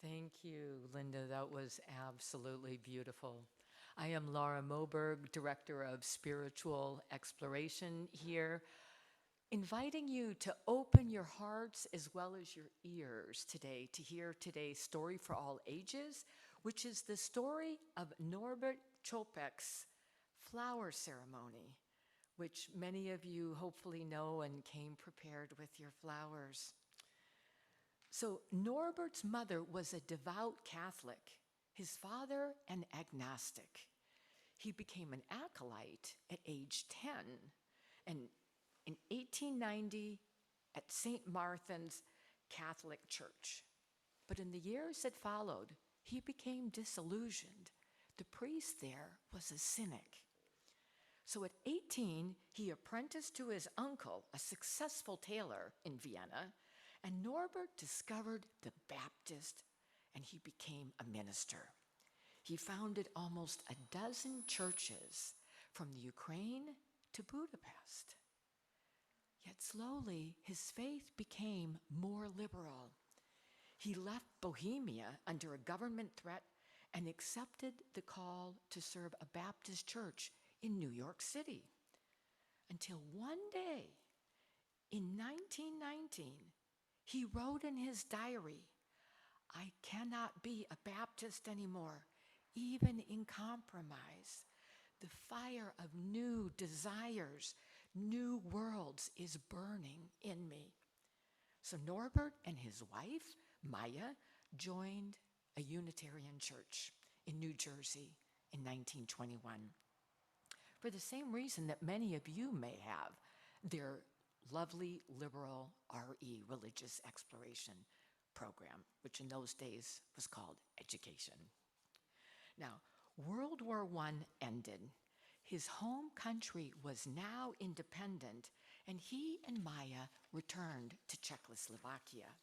Thank you, Linda. That was absolutely beautiful. I am Laura Moberg, Director of Spiritual Exploration here, inviting you to open your hearts as well as your ears today to hear today's story for all ages, which is the story of Norbert Chopek's flower ceremony, which many of you hopefully know and came prepared with your flowers. So Norbert's mother was a devout Catholic, his father an agnostic. He became an acolyte at age 10, and in 1890 at St. Martin's Catholic Church. But in the years that followed, he became disillusioned. The priest there was a cynic. So at 18, he apprenticed to his uncle, a successful tailor in Vienna, and Norbert discovered the Baptist, and he became a minister. He founded almost a dozen churches from the Ukraine to Budapest. Yet slowly, his faith became more liberal. He left Bohemia under a government threat and accepted the call to serve a Baptist church in New York City. Until one day, in 1919, he wrote in his diary, "I cannot be a Baptist anymore, even in compromise. The fire of new desires, new worlds is burning in me." So Norbert and his wife, Maya, joined a Unitarian church in New Jersey in 1921 for the same reason that many of you may have, their lovely liberal RE, religious exploration program, which in those days was called education. Now, World War I ended. His home country was now independent, and he and Maya returned to Czechoslovakia.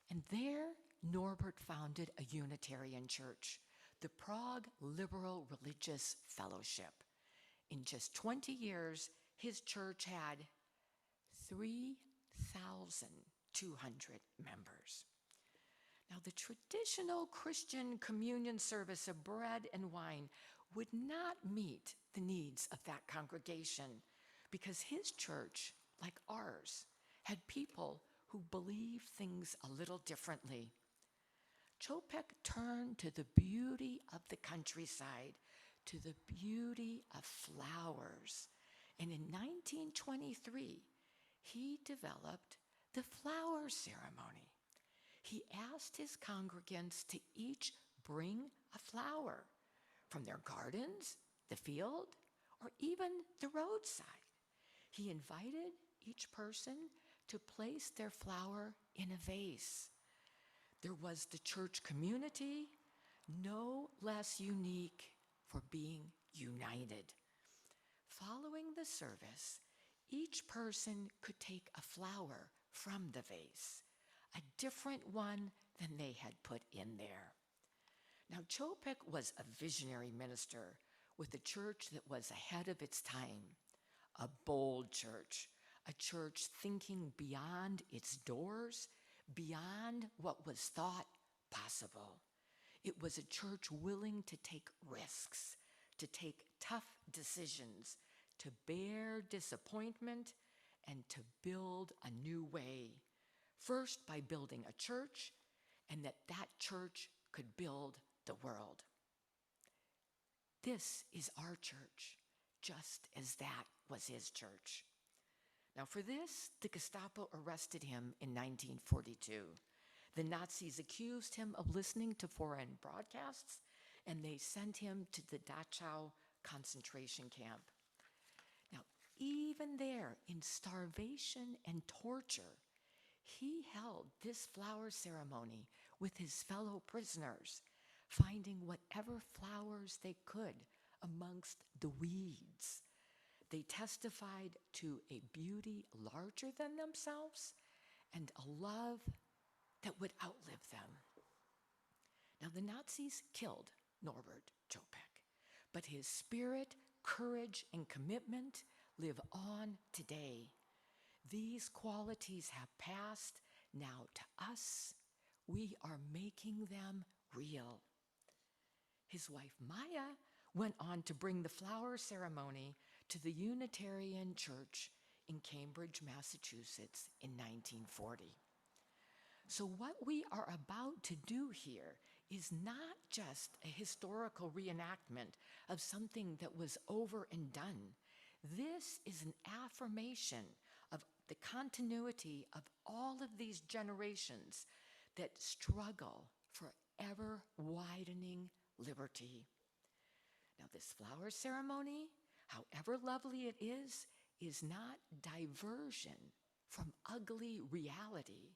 And there, Norbert founded a Unitarian church, the Prague Liberal Religious Fellowship. In just 20 years, his church had 3,200 members. Now, the traditional Christian communion service of bread and wine would not meet the needs of that congregation because his church, like ours, had people who believed things a little differently. Chopek turned to the beauty of the countryside, to the beauty of flowers. And in 1923, he developed the flower ceremony. He asked his congregants to each bring a flower from their gardens, the field, or even the roadside. He invited each person to place their flower in a vase. There was the church community, no less unique for being united. Following the service, each person could take a flower from the vase, a different one than they had put in there. Now, Chopek was a visionary minister with a church that was ahead of its time, a bold church, a church thinking beyond its doors, beyond what was thought possible. It was a church willing to take risks, to take tough decisions, to bear disappointment, and to build a new way. First, by building a church, and that church could build the world. This is our church, just as that was his church. Now, for this, the Gestapo arrested him in 1942. The Nazis accused him of listening to foreign broadcasts, and they sent him to the Dachau concentration camp. Now, even there, in starvation and torture, he held this flower ceremony with his fellow prisoners, finding whatever flowers they could amongst the weeds. They testified to a beauty larger than themselves and a love that would outlive them. Now, the Nazis killed Norbert Chopek, but his spirit, courage, and commitment live on today. These qualities have passed now to us. we are making them real. His wife Maya went on to bring the flower ceremony to the Unitarian Church in Cambridge, Massachusetts in 1940. So what we are about to do here is not just a historical reenactment of something that was over and done. This is an affirmation of the continuity of all of these generations that struggle for ever widening liberty. Now, this flower ceremony, however lovely it is not diversion from ugly reality.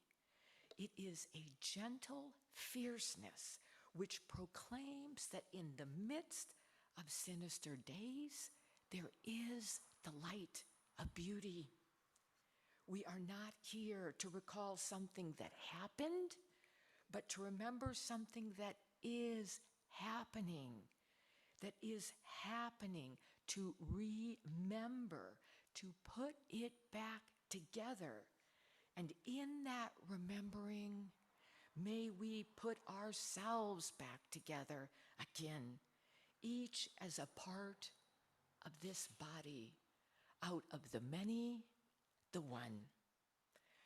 It is a gentle fierceness which proclaims that in the midst of sinister days, there is the light of beauty. We are not here to recall something that happened, but to remember something that is happening, to remember, to put it back together. And in that remembering, may we put ourselves back together again, each as a part of this body, out of the many, the one.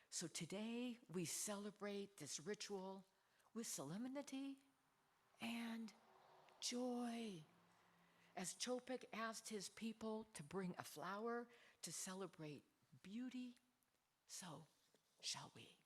So today we celebrate this ritual with solemnity and joy. As Chopik asked his people to bring a flower to celebrate beauty, so shall we.